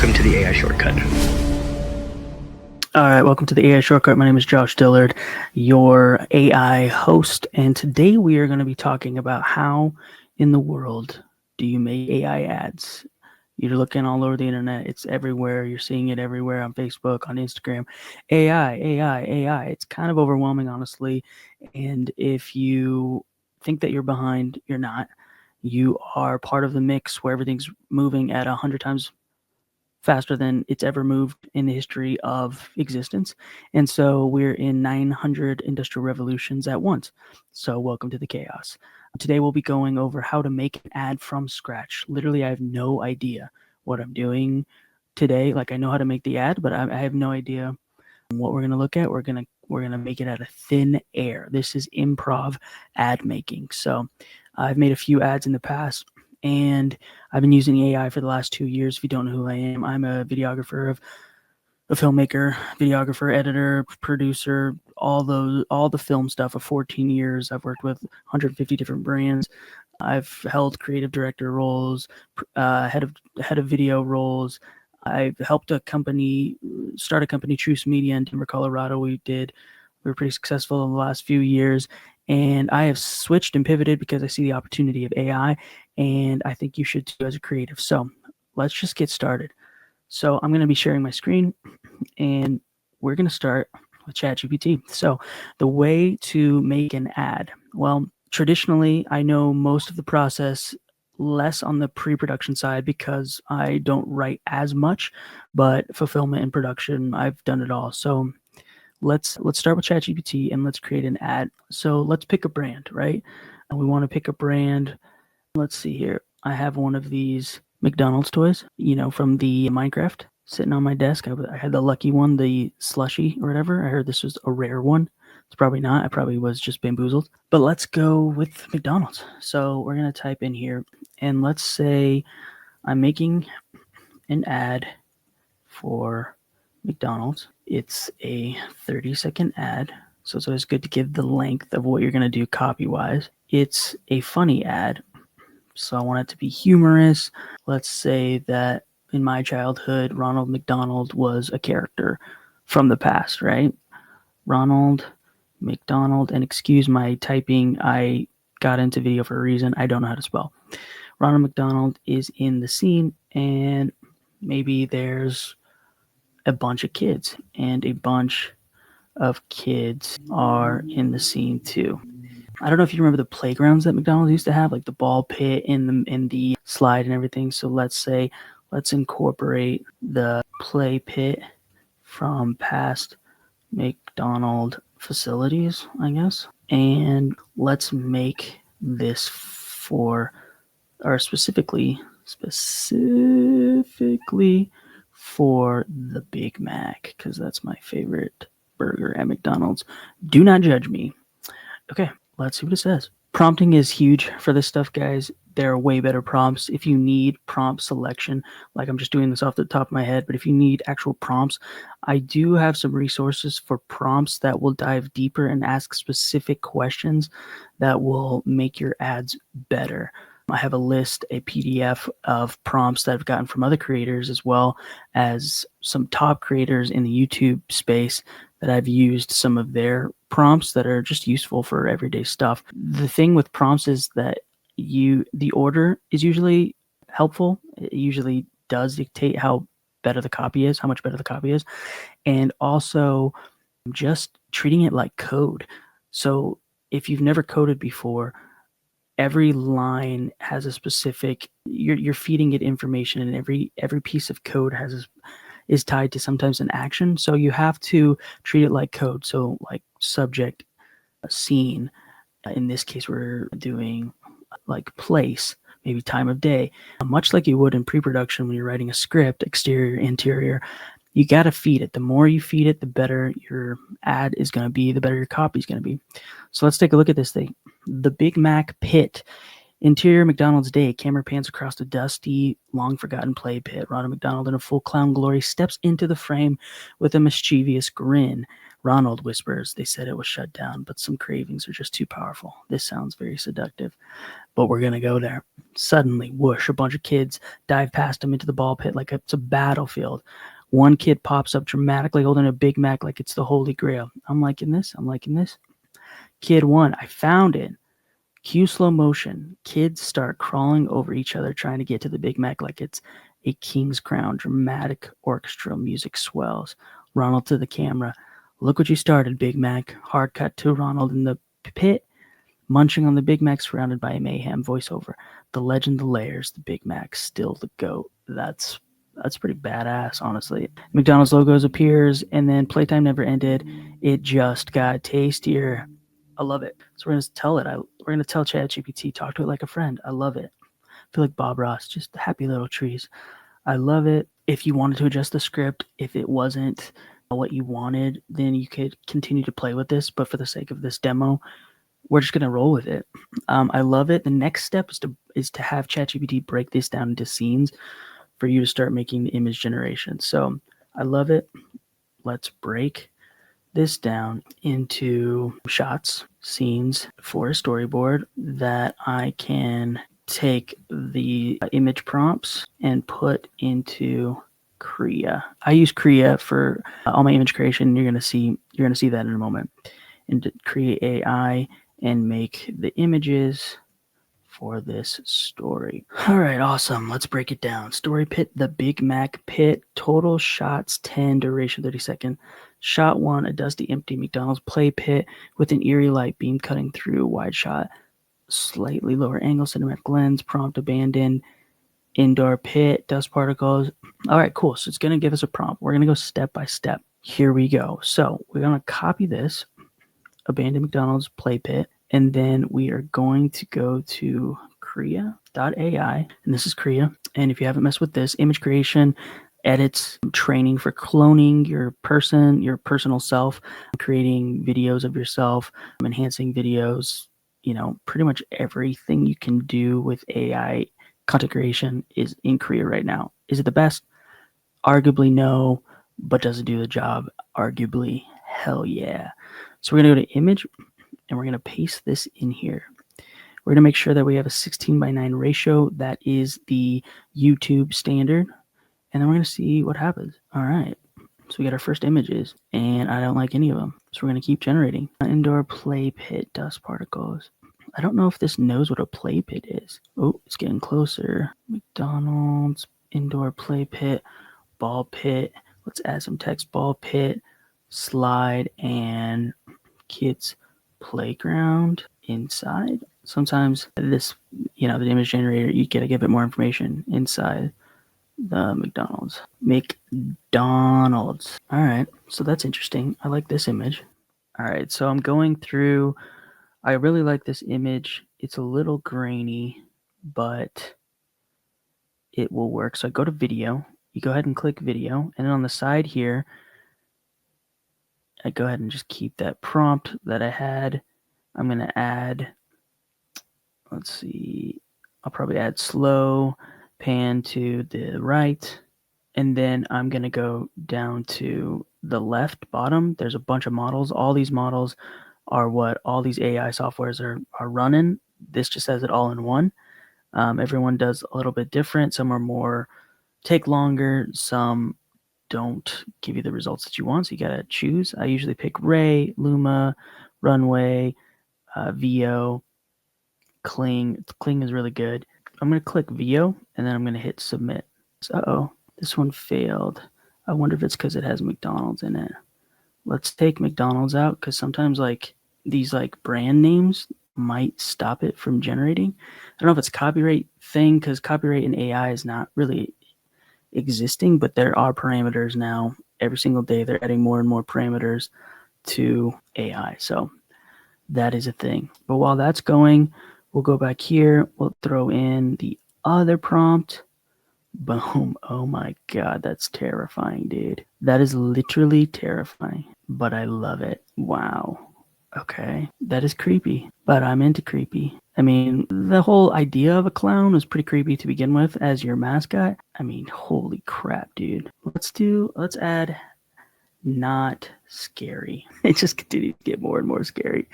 Welcome to the AI Shortcut. All right, welcome to the AI Shortcut. My name is Josh Dillard, your AI host, and today we are going to be talking about how in the world do you make AI ads. You're looking all over the internet. It's everywhere. You're seeing it everywhere on Facebook, on Instagram. AI. It's kind of overwhelming, honestly. And if you think that you're behind, you're not. You are part of the mix where everything's moving at 100 times faster than it's ever moved in the history of existence. And so we're in 900 industrial revolutions at once. So welcome to the chaos. Today we'll be going over how to make an ad from scratch. Literally, I have no idea what I'm doing today. Like, I know how to make the ad, but I have no idea what we're going to look at. We're going to make it out of thin air. This is improv ad making. So I've made a few ads in the past, and I've been using AI for the last 2 years. If you don't know who I am, I'm a videographer, a filmmaker, videographer, editor, producer, all the film stuff of 14 years. I've worked with 150 different brands. I've held creative director roles, head of video roles. I've helped a company start a company, Truce Media, in Denver, Colorado. We were pretty successful in the last few years. And I have switched and pivoted because I see the opportunity of AI, and I think you should too as a creative. So let's just get started. So I'm going to be sharing my screen, and we're going to start with ChatGPT. So the way to make an ad. Well, traditionally, I know most of the process, less on the pre-production side because I don't write as much, but fulfillment and production, I've done it all. So let's start with ChatGPT and let's create an ad. So let's pick a brand, right? And we want to pick a brand. Let's see here. I have one of these McDonald's toys, from the Minecraft, sitting on my desk. I had the lucky one, the slushy or whatever. I heard this was a rare one. It's probably not. I probably was just bamboozled. But let's go with McDonald's. So we're going to type in here, and let's say I'm making an ad for McDonald's. It's a 30-second ad, so it's always good to give the length of what you're going to do copy-wise. It's a funny ad, so I want it to be humorous. Let's say that in my childhood, Ronald McDonald was a character from the past, right? Ronald McDonald, and excuse my typing, I got into video for a reason. I don't know how to spell. Ronald McDonald is in the scene, and maybe there's a bunch of kids, and a bunch of kids are in the scene too. I don't know if you remember the playgrounds that McDonald's used to have, like the ball pit and the slide and everything. So let's incorporate the play pit from past McDonald facilities, I guess. And let's make this specifically for the Big Mac, because that's my favorite burger at McDonald's. Do not judge me. Okay, let's see what it says. Prompting is huge for this stuff, guys. There are way better prompts. If you need prompt selection, like I'm just doing this off the top of my head, but if you need actual prompts, I do have some resources for prompts that will dive deeper and ask specific questions that will make your ads better. I have a PDF of prompts that I've gotten from other creators, as well as some top creators in the YouTube space that I've used some of their prompts that are just useful for everyday stuff. The thing with prompts is that the order is usually helpful. It usually does dictate how much better the copy is. And also just treating it like code. So if you've never coded before, every line has a specific, you're feeding it information, and every piece of code is tied to sometimes an action. So you have to treat it like code. So like subject, scene. In this case, we're doing like place, maybe time of day, much like you would in pre-production when you're writing a script, exterior, interior. You got to feed it. The more you feed it, the better your ad is going to be, the better your copy is going to be. So let's take a look at this thing. The Big Mac pit Interior McDonald's day. Camera pans across the dusty, long-forgotten play pit. Ronald McDonald, in a full clown glory, steps into the frame with a mischievous grin. Ronald whispers, "They said it was shut down, but some cravings are just too powerful. This sounds very seductive, but we're going to go there." Suddenly, whoosh, a bunch of kids dive past him into the ball pit like it's a battlefield. One kid pops up dramatically holding a Big Mac like it's the Holy Grail. I'm liking this. Kid 1, I found it. Cue slow motion. Kids start crawling over each other trying to get to the Big Mac like it's a king's crown. Dramatic orchestral music swells. Ronald to the camera. "Look what you started, Big Mac." Hard cut to Ronald in the pit, munching on the Big Mac surrounded by a mayhem. Voiceover. "The legend, the layers, the Big Mac, still the GOAT." That's pretty badass, honestly. McDonald's logos appears, and then playtime never ended. It just got tastier. I love it. So we're going to tell ChatGPT, talk to it like a friend. I love it. I feel like Bob Ross, just happy little trees. I love it. If you wanted to adjust the script, if it wasn't what you wanted, then you could continue to play with this. But for the sake of this demo, we're just going to roll with it. I love it. The next step is to have ChatGPT break this down into scenes for you to start making the image generation. So I love it. Let's break this down into shots, scenes for a storyboard that I can take the image prompts and put into Krea. I use Krea for all my image creation. You're gonna see that in a moment. And Krea.ai and make the images for this story. All right, awesome. Let's break it down. Story pit, the Big Mac pit. Total shots 10, duration 30 seconds. Shot 1, a dusty, empty McDonald's play pit with an eerie light beam cutting through. Wide shot, slightly lower angle, cinematic lens, prompt abandoned, indoor pit, dust particles. All right, cool. So it's going to give us a prompt. We're going to go step by step. Here we go. So we're going to copy this, abandoned McDonald's play pit, and then we are going to go to Krea.ai, and this is Krea. And if you haven't messed with this, image creation, edits, training for cloning your personal self, creating videos of yourself, enhancing videos, pretty much everything you can do with AI content creation is in Krea right now. Is it the best? Arguably no, but does it do the job? Arguably, hell yeah. So we're going to go to image, and we're going to paste this in here. We're going to make sure that we have a 16:9 ratio. That is the YouTube standard. And then we're going to see what happens. All right. So we got our first images, and I don't like any of them. So we're going to keep generating. Indoor play pit, dust particles. I don't know if this knows what a play pit is. Oh, it's getting closer. McDonald's, indoor play pit, ball pit. Let's add some text. Ball pit, slide, and kids playground inside. Sometimes this, the image generator, you get to give it more information inside the McDonald's. All right, so that's interesting. I like this image. All right, so I'm going through. I really like this image. It's a little grainy, but it will work. So I go to video. You go ahead and click video, and then on the side here, I go ahead and just keep that prompt that I had. I'm going to add, let's see, I'll probably add slow, pan to the right, and then I'm going to go down to the left bottom. There's a bunch of models. All these models are what all these AI softwares are running. This just has it all in one. Everyone does a little bit different. Some are more, take longer. Some don't give you the results that you want, so you got to choose. I usually pick Ray, Luma, Runway, VO, Kling. Kling is really good. I'm going to click VO, and then I'm going to hit submit. Uh-oh, this one failed. I wonder if it's because it has McDonald's in it. Let's take McDonald's out, because sometimes these brand names might stop it from generating. I don't know if it's a copyright thing, because copyright in AI is not really existing, but there are parameters now. Every single day they're adding more and more parameters to AI. So that is a thing. But while that's going, we'll go back here. We'll throw in the other prompt. Boom. Oh my God, that's terrifying, dude. That is literally terrifying, but I love it. Wow. Okay. That is creepy, but I'm into creepy. I mean, the whole idea of a clown was pretty creepy to begin with as your mascot. I mean, holy crap, dude. Let's add not scary. It just continues to get more and more scary.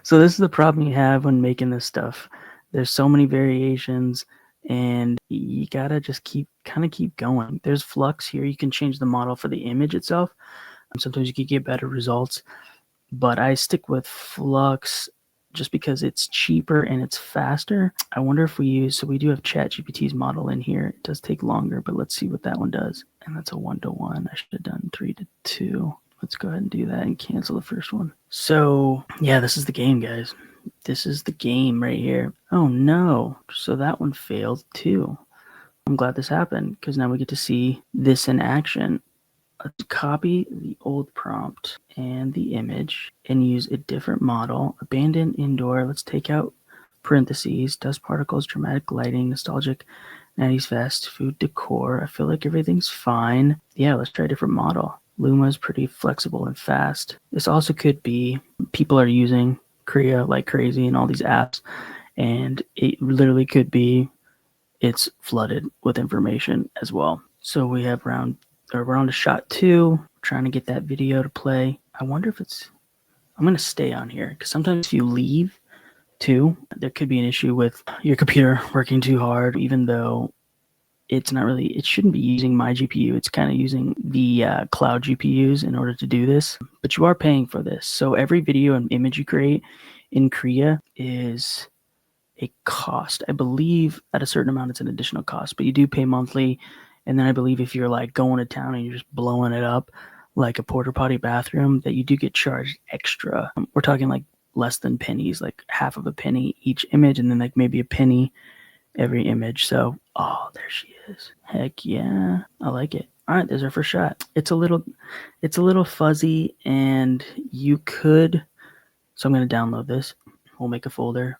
So this is the problem you have when making this stuff. There's so many variations and you gotta just keep going. There's flux here. You can change the model for the image itself. Sometimes you can get better results, but I stick with flux just because it's cheaper and it's faster. I wonder if so we do have ChatGPT's model in here. It does take longer, but let's see what that one does. And that's a 1-to-1. I should have done 3-to-2. Let's go ahead and do that and cancel the first one. So yeah, this is the game, guys. This is the game right here. Oh no. So that one failed too. I'm glad this happened because now we get to see this in action. Let's copy the old prompt and the image and use a different model. Abandoned indoor. Let's take out parentheses, dust particles, dramatic lighting, nostalgic, 90s fast food decor. I feel like everything's fine. Yeah, let's try a different model. Luma's pretty flexible and fast. This also could be people are using Krea like crazy in all these apps, and it literally could be it's flooded with information as well. So we have we're on to shot 2. We're trying to get that video to play. I wonder if I'm going to stay on here because sometimes if you leave too, there could be an issue with your computer working too hard, even though it shouldn't be using my GPU. It's kind of using the cloud GPUs in order to do this, but you are paying for this. So every video and image you create in Krea is a cost. I believe at a certain amount it's an additional cost, but you do pay monthly. And then I believe if you're like going to town and you're just blowing it up like a porta potty bathroom, that you do get charged extra. We're talking like less than pennies, like half of a penny each image, and then like maybe a penny every image. So, oh, there she is. Heck yeah. I like it. All right, there's our first shot. It's a little fuzzy and so I'm going to download this. We'll make a folder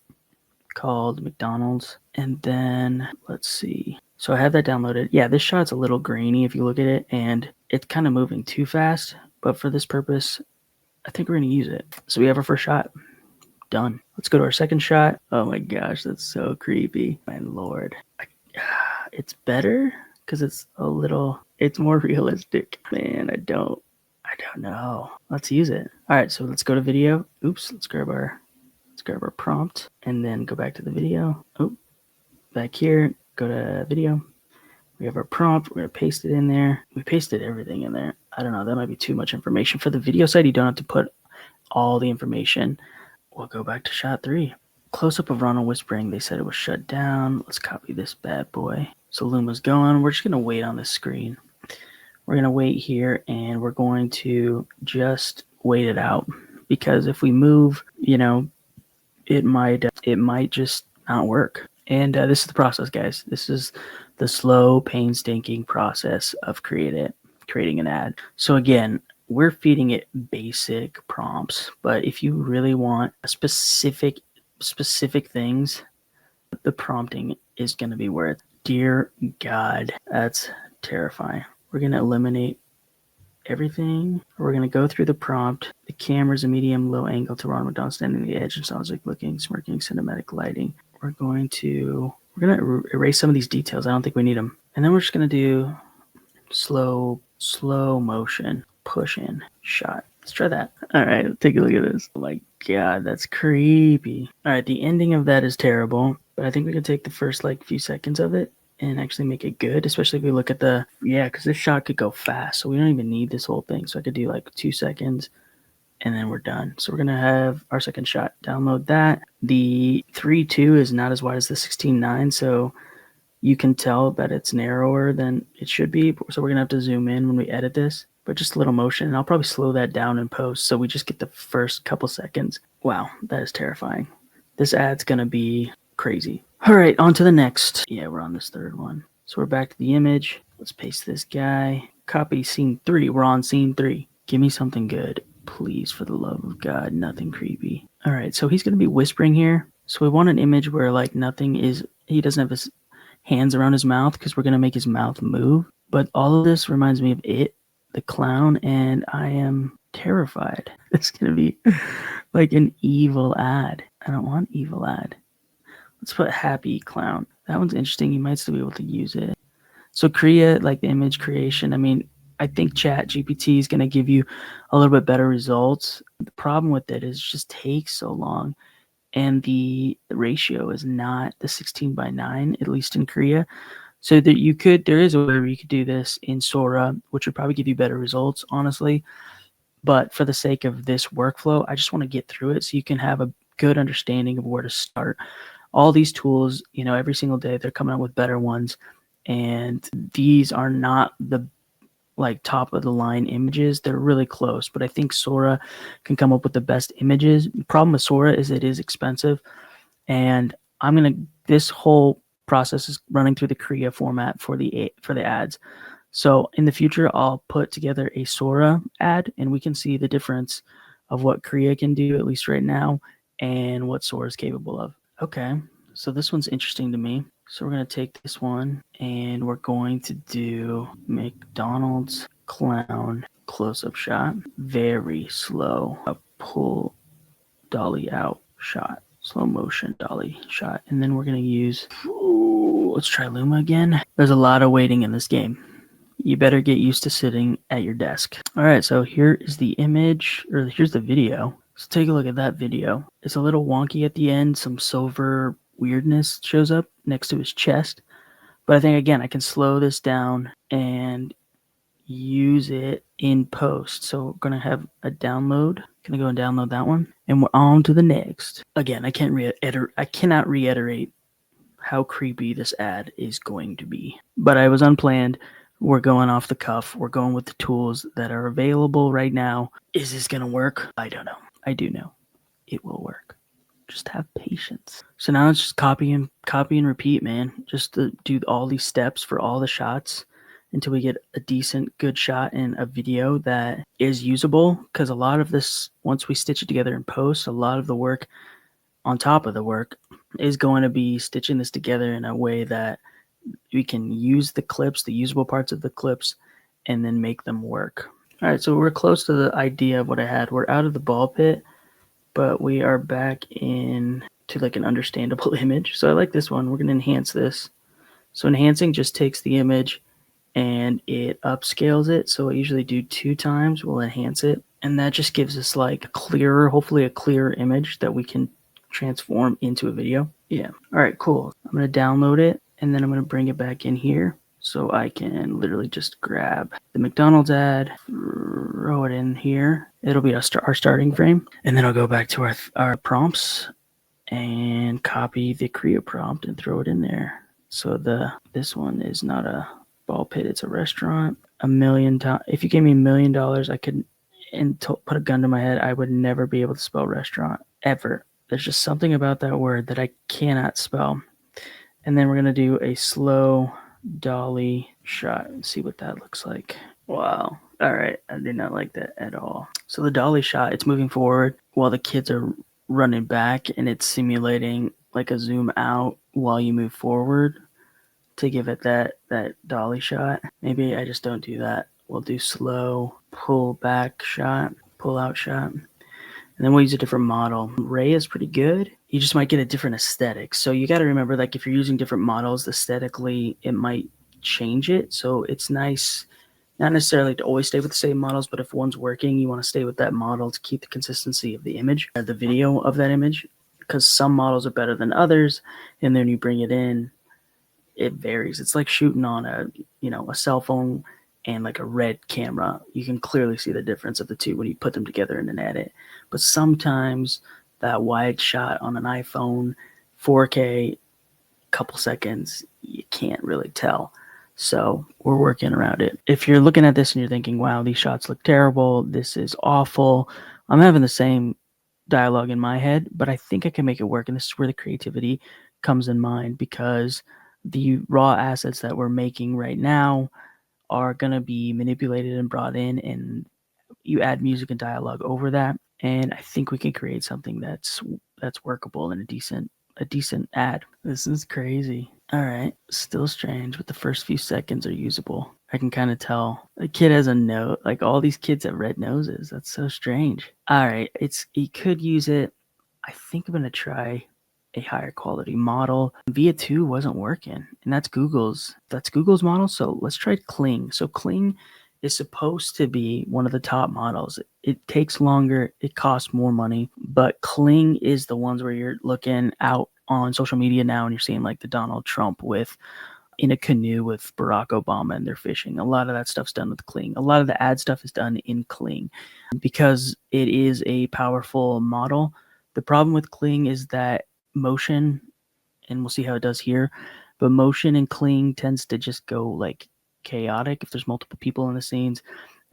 called McDonald's. And then let's see. So I have that downloaded. Yeah, this shot's a little grainy if you look at it, and it's kind of moving too fast. But for this purpose, I think we're going to use it. So we have our first shot. Done. Let's go to our second shot. Oh my gosh, that's so creepy. My lord. It's better because it's more realistic. Man, I don't know. Let's use it. All right, so let's go to video. Oops, let's grab our prompt and then go back to the video. Oh, back here, go to video. We have our prompt. We're going to paste it in there. We pasted everything in there. I don't know. That might be too much information. For the video side, you don't have to put all the information. We'll go back to shot 3. Close-up of Ronald whispering. They said it was shut down. Let's copy this bad boy. So Luma's going. We're just going to wait on this screen. We're going to wait here, and we're going to just wait it out. Because if we move, it might just not work. And this is the process, guys. This is the slow, painstaking process of creating an ad. So again, we're feeding it basic prompts, but if you really want specific things, the prompting is going to be where it's. Dear God, that's terrifying. We're going to eliminate everything. We're going to go through the prompt. The camera's a medium low angle to Ronald McDonald standing on the edge and sounds like looking, smirking, cinematic lighting. We're going to erase some of these details. I don't think we need them. And then we're just going to do slow motion, push in, shot. Let's try that. All right, take a look at this. Oh my God, that's creepy. All right, the ending of that is terrible, but I think we can take the first few seconds of it and actually make it good, especially if we look at because this shot could go fast, so we don't even need this whole thing. So I could do 2 seconds and then we're done. So we're going to have our second shot. Download that. The 3.2 is not as wide as the 16.9, so you can tell that it's narrower than it should be. So we're going to have to zoom in when we edit this, but just a little motion. And I'll probably slow that down in post so we just get the first couple seconds. Wow, that is terrifying. This ad's going to be crazy. All right, on to the next. Yeah, we're on this third one. So we're back to the image. Let's paste this guy. Copy scene 3. We're on scene 3. Give me something good. Please, for the love of God, nothing creepy. All right, so he's going to be whispering here. So we want an image where he doesn't have his hands around his mouth because we're going to make his mouth move. But all of this reminds me of It, the clown, and I am terrified. It's going to be like an evil ad. I don't want evil ad. Let's put happy clown. That one's interesting. You might still be able to use it. So Krea, like the image creation, I mean, I think ChatGPT is going to give you a little bit better results. The problem with it is it just takes so long, and the ratio is not the 16:9, at least in Krea. So that there is a way where you could do this in Sora, which would probably give you better results, honestly. But for the sake of this workflow, I just want to get through it so you can have a good understanding of where to start. All these tools, every single day they're coming up with better ones, and these are not the like top of the line images. They're really close, but I think Sora can come up with the best images. The problem with Sora is it is expensive, and this whole process is running through the Krea format for the ads. So in the future, I'll put together a Sora ad, and we can see the difference of what Krea can do, at least right now, and what Sora is capable of. Okay, so this one's interesting to me. So we're going to take this one, and we're going to do McDonald's clown close-up shot. Very slow. A pull dolly out shot. Slow motion dolly shot. And then we're going to use... let's try Luma again. There's a lot of waiting in this game. You better get used to sitting at your desk. All right, so here is the image, or here's the video. So take a look at that video. It's a little wonky at the end. Some silver weirdness shows up next to his chest. But I think, again, I can slow this down and use it in post. So we're going to have a download. Going to go and download that one. And we're on to the next. Again, I cannot reiterate how creepy this ad is going to be. But I was unplanned. We're going off the cuff. We're going with the tools that are available right now. Is this going to work? I don't know. I do know it will work. Just have patience. So now it's just copy and repeat, man. Just to do all these steps for all the shots until we get a decent, good shot in a video that is usable. Because a lot of this, once we stitch it together in post, a lot of the work on top of the work is going to be stitching this together in a way that we can use the clips, the usable parts of the clips, and then make them work. All right, so we're close to the idea of what I had. We're out of the ball pit, but we are back in to like an understandable image. So I like this one. We're going to enhance this. So enhancing just takes the image and it upscales it. So I usually do 2 times. We'll enhance it. And that just gives us like hopefully a clearer image that we can transform into a video. Yeah. All right, cool. I'm going to download it, and then I'm going to bring it back in here so I can literally just grab the McDonald's ad, throw it in here. It'll be our starting frame. And then I'll go back to our prompts and copy the Krea prompt and throw it in there. So this one is not a ball pit, it's a restaurant. If you gave me $1 million, I could put a gun to my head, I would never be able to spell restaurant ever. There's just something about that word that I cannot spell. And then we're going to do a slow dolly shot and see what that looks like. Wow. All right. I did not like that at all. So the dolly shot, it's moving forward while the kids are running back, and it's simulating like a zoom out while you move forward to give it that dolly shot. Maybe I just don't do that. We'll do slow pull back shot, pull out shot. And then we'll use a different model. Ray is pretty good. You just might get a different aesthetic. So you got to remember, like, if you're using different models, aesthetically, it might change it. So it's nice, not necessarily to always stay with the same models, but if one's working, you want to stay with that model to keep the consistency of the image, or the video of that image, because some models are better than others. And then you bring it in, it varies. It's like shooting on a cell phone and like a red camera. You can clearly see the difference of the two when you put them together in an edit. But sometimes that wide shot on an iPhone, 4K, couple seconds, you can't really tell. So we're working around it. If you're looking at this and you're thinking, wow, these shots look terrible, this is awful, I'm having the same dialogue in my head, but I think I can make it work. And this is where the creativity comes in mind, because the raw assets that we're making right now are going to be manipulated and brought in, and you add music and dialogue over that, and I think we can create something that's workable and a decent ad. This is crazy. All right, still strange, but the first few seconds are usable. I can kind of tell the kid has a nose. Like, all these kids have red noses. That's so strange. All right, you could use it. I think I'm gonna try a higher quality model. Via 2 wasn't working, and that's Google's model. So let's try Kling. So Kling is supposed to be one of the top models. It takes longer, it costs more money, but Kling is the ones where you're looking out on social media now and you're seeing like the Donald Trump in a canoe with Barack Obama and they're fishing. A lot of that stuff's done with Kling. A lot of the ad stuff is done in Kling because it is a powerful model. The problem with Kling is that motion, and we'll see how it does here, but motion in Kling tends to just go like chaotic if there's multiple people in the scenes.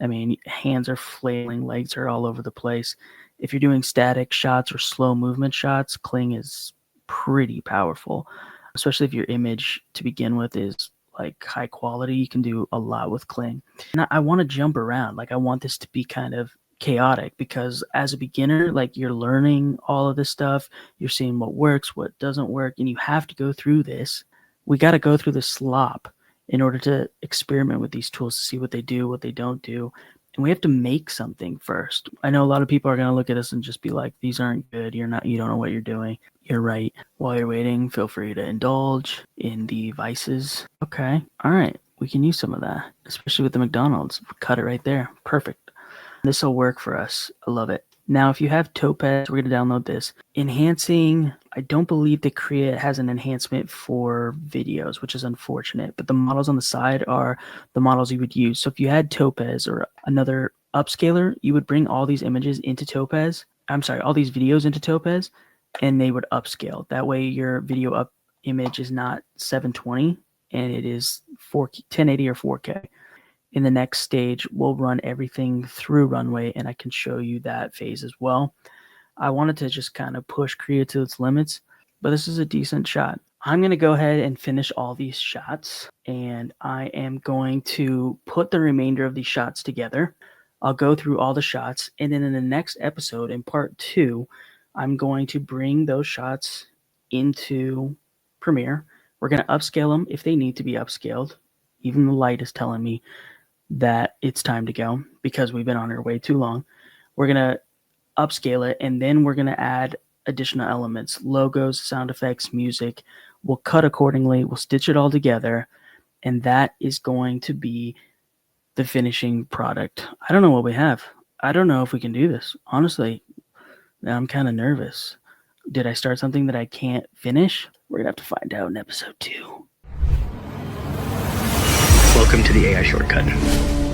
I mean, hands are flailing, legs are all over the place. If you're doing static shots or slow movement shots, Kling is pretty powerful, especially if your image to begin with is like high quality. You can do a lot with Kling. And I want to jump around. Like I want this to be kind of chaotic because as a beginner, like you're learning all of this stuff, you're seeing what works, what doesn't work, and you have to go through this. We got to go through the slop in order to experiment with these tools to see what they do, what they don't do. And we have to make something first. I know a lot of people are going to look at us and just be like, these aren't good. You don't know what you're doing. You're right. While you're waiting, feel free to indulge in the vices. Okay. All right. We can use some of that, especially with the McDonald's. Cut it right there. Perfect. This will work for us. I love it. Now, if you have Topaz, we're going to download this. Enhancing, I don't believe that Krea has an enhancement for videos, which is unfortunate. But the models on the side are the models you would use. So if you had Topaz or another upscaler, you would bring all these images into Topaz. I'm sorry, all these videos into Topaz, and they would upscale. That way your video image is not 720, and it is 1080 or 4K. In the next stage, we'll run everything through Runway, and I can show you that phase as well. I wanted to just kind of push Krea to its limits, but this is a decent shot. I'm going to go ahead and finish all these shots, and I am going to put the remainder of these shots together. I'll go through all the shots, and then in the next episode, in part 2, I'm going to bring those shots into Premiere. We're going to upscale them if they need to be upscaled. Even the light is telling me that it's time to go because we've been on our way too long. We're going to upscale it, and then we're going to add additional elements, logos, sound effects, music. We'll cut accordingly. We'll stitch it all together, and that is going to be the finishing product. I don't know what we have. I don't know if we can do this. Honestly, I'm kind of nervous. Did I start something that I can't finish? We're going to have to find out in episode 2. Welcome to the AI Shortcut.